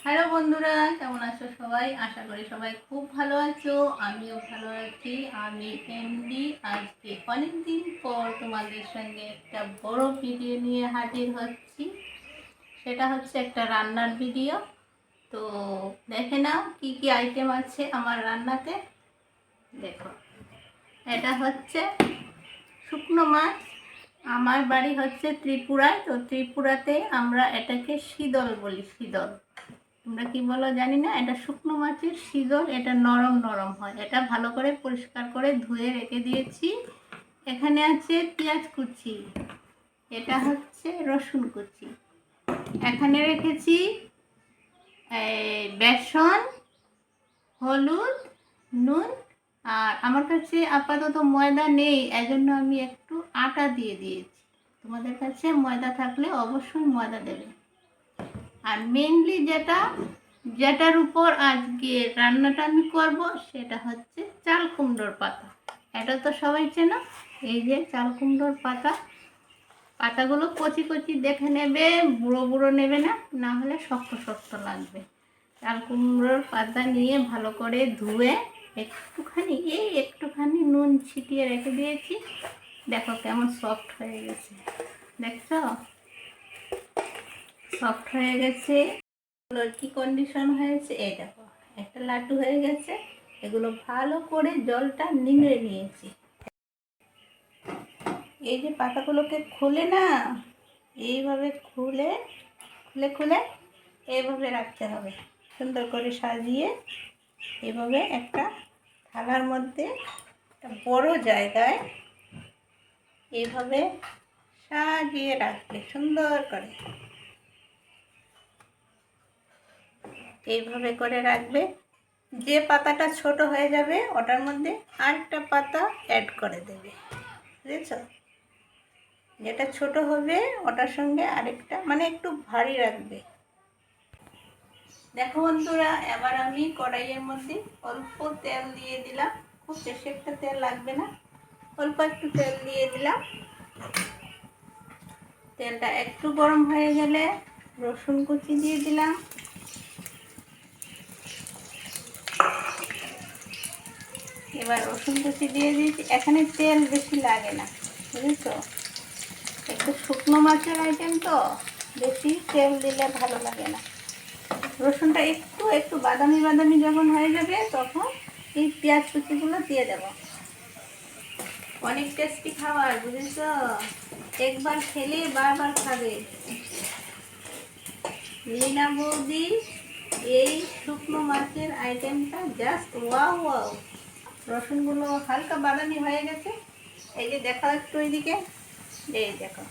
Hello বন্ধুরা, কেমন আছো সবাই? আশা করি সবাই খুব ভালো আছো। আমিও ভালো আছি। আমি এমডি আজকে অনেকদিন পর তোমাদের সঙ্গে একটা বড় ভিডিও নিয়ে হাজির হচ্ছি। সেটা হচ্ছে একটা রান্নার ভিডিও। তো দেখে নাও কি কি আইটেম আছে আমার রান্নাতে। দেখো, এটা হচ্ছে শুকনো মাছ। আমার বাড়ি হচ্ছে ত্রিপুরায়। তো ত্রিপুরাতে আমরা এটাকে শীদল বলি। শীদল, তোমরা কি বলো জানি না। এটা শুকনো মাছের শীদল। এটা নরম নরম হয়। এটা ভালো করে পরিষ্কার করে ধুয়ে রেখে দিয়েছি। এখানে আছে পেঁয়াজ কুচি, এটা হচ্ছে রসুন কুচি, এখানে রেখেছি বেসন, হলুদ, নুন। আর আমার কাছে আপাতত ময়দা নেই, এজন্য আমি একটু আটা দিয়ে দিয়েছি। তোমাদের কাছে ময়দা থাকলে অবশ্যই ময়দা দেবে। আর মেনলি যেটার উপর আজকে রান্নাটা আমি করব সেটা হচ্ছে চাল কুমড়োর পাতা। এটা তো সবাই চেনো। এই যে চাল কুমড়োর পাতা, পাতাগুলো কচি কচি দেখে নেবে, বুড়ো বুড়ো নেবে না, না হলে শক্ত শক্ত লাগবে। চাল কুমড়োর পাতা নিয়ে ভালো করে ধুয়ে একটুখানি নুন ছিটিয়ে রেখে দিয়েছি। দেখো কেমন সফট হয়ে গেছে, দেখছো? সফট হয়ে গেছে। কি কন্ডিশন হয়েছে, এই দেখো একটা লাড্ডু হয়ে গেছে। এগুলো ভালো করে জলটা নিংড়ে নিয়েছি। এই যে পাতাগুলোকে খুলে না, এইভাবে খুলে খুলে খুলে এইভাবে রাখতে হবে। সুন্দর করে সাজিয়ে এভাবে একটা থালার মধ্যে একটা বড় জায়গায় এইভাবে সাজিয়ে রাখবে সুন্দর করে। এইভাবে করে রাখবে। যে পাতাটা ছোট হয়ে যাবে ওটার মধ্যে আরেকটা পাতা অ্যাড করে দেবে, বুঝেছ? যেটা ছোট হবে ওটার সঙ্গে আরেকটা, মানে একটু ভারী রাখবে। দেখো বন্ধুরা, এবার আমি কড়াইয়ের মধ্যে অল্প তেল দিয়ে দিলাম। খুব বেশি একটা তেল লাগবে না, অল্প একটু তেল দিয়ে দিলাম। তেলটা একটু গরম হয়ে গেলে রসুন কুচি দিয়ে দিলাম। এবার রসুন কুচি দিয়ে দিয়েছি। এখানে তেল বেশি লাগে না, বুঝেছো? একটু শুকনো মাছের আইটেম তো বেশি তেল দিলে ভালো লাগে না। রসুনটা একটু একটু বাদামি বাদামি যখন হয়ে যাবে তখন এই পেঁয়াজ কুচিগুলো দিয়ে দেব। অনেক টেস্টি খাবার, বুঝেছো? একবার খেলে বারবার খাবে। লীনা বৌদি এই শুকনো মাছের আইটেমটা জাস্ট ওয়াও ওয়াও। রসুনগুলো হালকা বাদামি হয়ে গেছে। এই যে দেখো একটু ওইদিকে, এই দেখো।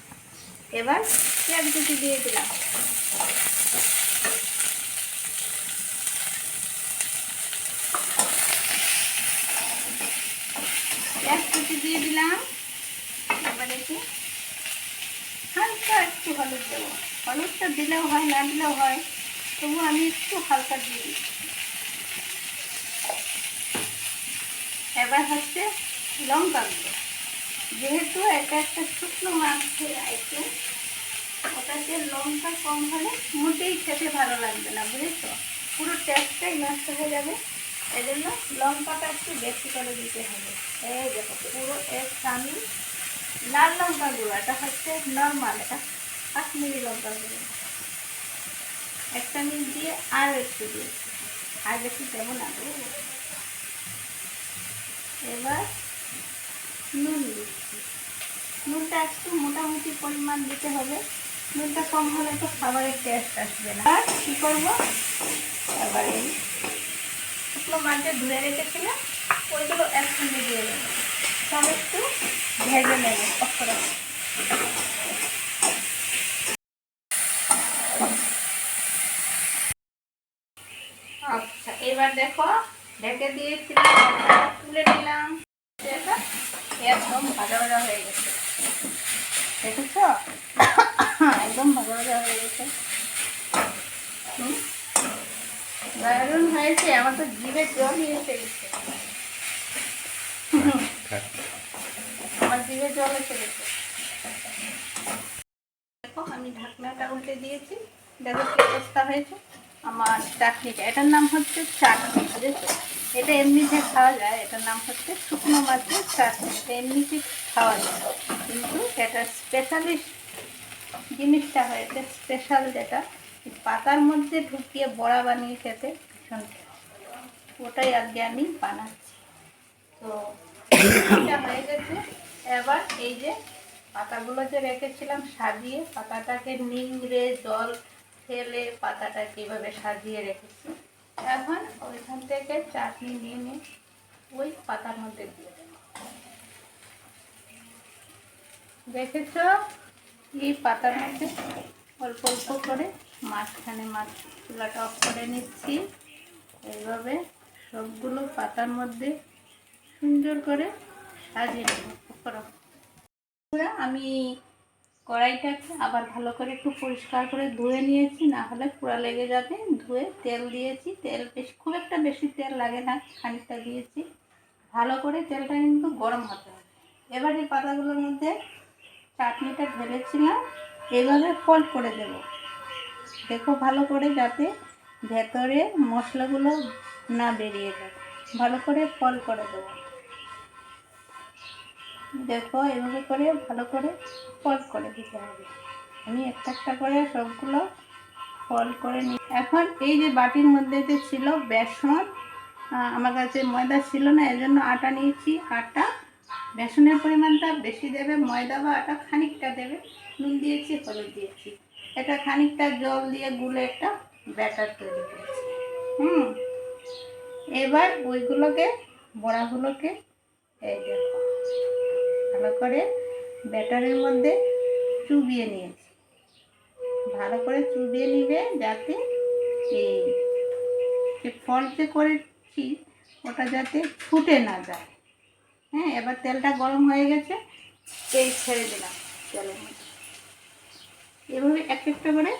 এবার পেঁয়াজ কুচি দিয়ে দিলাম। পেঁয়াজ কুচি দিয়ে দিলাম। এবার একটু হালকা একটু হলুদ দেবো। হলুদটা দিলেও হয়, না দিলেও হয়, তবু আমি একটু হালকা দিয়ে দিই। এবার হচ্ছে লঙ্কা গুঁড়ো। যেহেতু এটা একটা শুকনো মাছের আইটেম, ওটাতে লঙ্কা কম হলে মোটেই খেতে ভালো লাগবে না, বুঝেছো? পুরো টেস্টটাই নষ্ট হয়ে যাবে। এই জন্য লঙ্কাটা একটু বেশি করে দিতে হবে। এই দেখো পুরো এক চামচ লাল লঙ্কা গুঁড়ো, এটা হচ্ছে নর্মাল, এটা কাশ্মীরি লঙ্কা গুঁড়ো। এক চামচ দিয়ে আর একটু দিয়েছি, আর বেশি দেবো না। এবার নুন দিচ্ছি। নুনটা একটু মোটামুটি পরিমাণ দিতে হবে। নুনটা কম হলে তো খাবারের টেস্ট আসবে না। আর কী করবো, এবার এই শুকনো মাছটা ধুয়ে রেখেছিলাম ওইগুলো একসঙ্গে দিয়ে দেবো। সব একটু ভেজে নেবো। আচ্ছা, এবার দেখো ঢেকে দিয়েছিলাম, তুলে নিলাম। একদম ভাজা ভাজা হয়ে গেছে, দেখেছ? একদম ভাজা ভাজা হয়ে গেছে। দারুণ হয়েছে। আমার তো জিভে জলই এসে গেছে। আমার জিভে জল এসে গেছে। দেখো আমি ঢাকনাটা উল্টে দিয়েছি, দেখো কি অবস্থা হয়েছে। আমার চাটনিটা, এটার নাম হচ্ছে চাটনি, বুঝেছো? এটা এমনিতে খাওয়া যায়, এটার নাম হচ্ছে শুকনো মাছের চাটনি। এটা এমনিতে খাওয়া যায়, কিন্তু এটা স্পেশালিস্ট জিনিসটা হয়েছে স্পেশাল, যেটা পাতার মধ্যে ঢুকিয়ে বড়া বানিয়ে খেতে ভীষণ, ওটাই আজকে আমি বানাচ্ছি। তো এটা হয়ে গেছে। এবার এই যে পাতাগুলো যে রেখেছিলাম সাজিয়ে, পাতাটাকে নিংড়ে জল ফেলে পাতাটাকে এভাবে সাজিয়ে রেখেছি। এখন ওইখান থেকে চাটনি নিয়ে নিয়ে ওই পাতার মধ্যে দিয়ে দেবো। দেখেছ, এই পাতার মধ্যে অল্প অল্প করে মাঝখানে চুলাটা অফ করে নিচ্ছি। এইভাবে সবগুলো পাতার মধ্যে সুন্দর করে সাজিয়ে নেব। আমি কড়াইটাকে আবার ভালো করে একটু পরিষ্কার করে ধুয়ে নিয়েছি, না হলে পোড়া লেগে যাবে। ধুয়ে তেল দিয়েছি, তেল বেশি, খুব একটা বেশি তেল লাগে না, খানিকটা দিয়েছি। ভালো করে তেলটা কিন্তু গরম হতে হবে। এবার এই পাতাগুলোর মধ্যে চাটনিটা ঢেলেছিলাম, এভাবে ফোল্ড করে দেব। দেখো ভালো করে, যাতে ভেতরে মশলাগুলো না বেরিয়ে যায়। ভালো করে ফোল্ড করে দেবো। দেখো এভাবে করে ভালো করে ফোল্ড করে দিতে হবে। আমি একটা একটা করে সবগুলো ফোল্ড করে নিই। এখন এই যে বাটির মধ্যে যে ছিল বেসন, আমার কাছে ময়দা ছিল না, এজন্য আটা নিয়েছি। আটা, বেসনের পরিমাণটা বেশি দেবে, ময়দা বা আটা খানিকটা দেবে। নুন দিয়েছি, হলুদ দিয়েছি। এটা খানিকটা জল দিয়ে গুলে একটা ব্যাটার তৈরি করেছি। এবার ওইগুলোকে, বড়াগুলোকে এই দেখো ভালো করে ব্যাটারের মধ্যে চুবিয়ে নিয়েছি। ভালো করে চুবিয়ে নিবে, যাতে এই যে ফল্ট যে করেছি ওটা যাতে ছুটে না যায়। হ্যাঁ, এবার তেলটা গরম হয়ে গেছে, এই ছেড়ে দিলাম তেলের মধ্যে। এভাবে এক একটা করে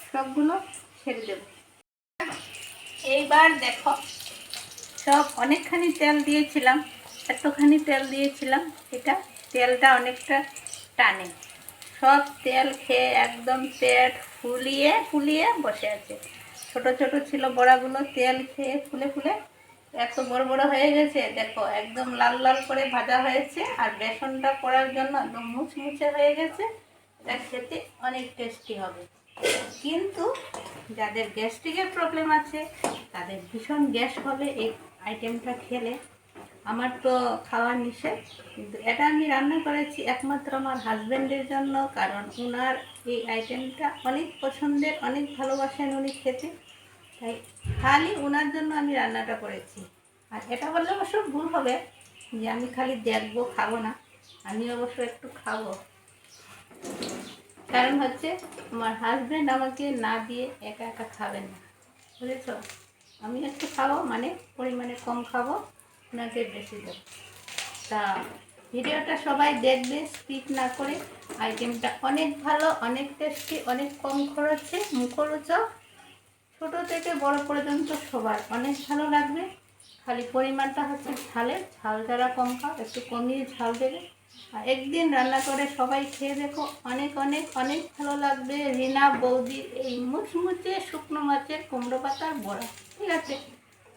সবগুলো ছেড়ে দেব। এইবার দেখো, সব অনেকখানি তেল দিয়েছিলাম, এতখানি তেল দিয়েছিলাম, এটা তেলটা অনেকটা টানে। সব তেল খেয়ে একদম পেট ফুলিয়ে ফুলিয়ে বসে আছে। ছোট ছোট ছিল বড়াগুলো, তেল খেয়ে ফুলে ফুলে এত বড় বড় হয়ে গেছে। দেখো একদম লাল লাল করে ভাজা হয়েছে, আর বেসনটা পড়ার জন্য একদম মুচমুচে হয়ে গেছে। এটা খেতে অনেক টেস্টি হবে। কিন্তু যাদের গ্যাস্ট্রিকের প্রবলেম আছে তাদের ভীষণ গ্যাস হবে এই আইটেমটা খেলে। আমার তো খাওয়ার নিষেধ, কিন্তু এটা আমি রান্না করেছি একমাত্র আমার হাজব্যান্ডের জন্য, কারণ ওনার এই আইটেমটা অনেক পছন্দের, অনেক ভালোবাসেন উনি খেতে। তাই খালি ওনার জন্য আমি রান্নাটা করেছি। আর এটা বললে অবশ্য ভুল হবে যে আমি খালি দেখবো, খাবো না। আমি অবশ্য একটু খাবো, কারণ হচ্ছে আমার হাজব্যান্ড আমাকে না দিয়ে একা একা খাবেন না, বুঝেছ? আমি একটু খাবো, মানে পরিমাণে কম খাবো, ওনাকে বেশি দেবো। তা ভিডিওটা সবাই দেখবে, স্কিপ না করে। আইটেমটা অনেক ভালো, অনেক টেস্টি, অনেক কম খরচে, মুখরোচক। ছোট থেকে বড় পর্যন্ত সবার অনেক ভালো লাগবে। খালি পরিমাণটা হচ্ছে ঝালের, ঝাল যারা কম খাও একটু কমিয়ে ঝাল দেবে। আর একদিন রান্না করে সবাই খেয়ে দেখো, অনেক অনেক অনেক ভালো লাগবে রিনা বৌদির এই মুচমুচে শুকনো মাছের কুমড়ো পাতার বড়া। ঠিক আছে,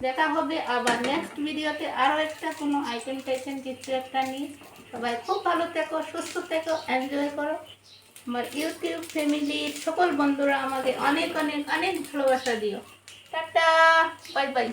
দেখা হবে আবার নেক্সট ভিডিওতে আরও একটা কোনো আইটেম টাইটেম কিছু একটা নিয়ে। সবাই খুব ভালো থেকো, সুস্থ থেকো, এনজয় করো। আমার ইউটিউব ফ্যামিলির সকল বন্ধুরা আমাকে অনেক অনেক অনেক ভালোবাসা দিও। Tata, bye bye.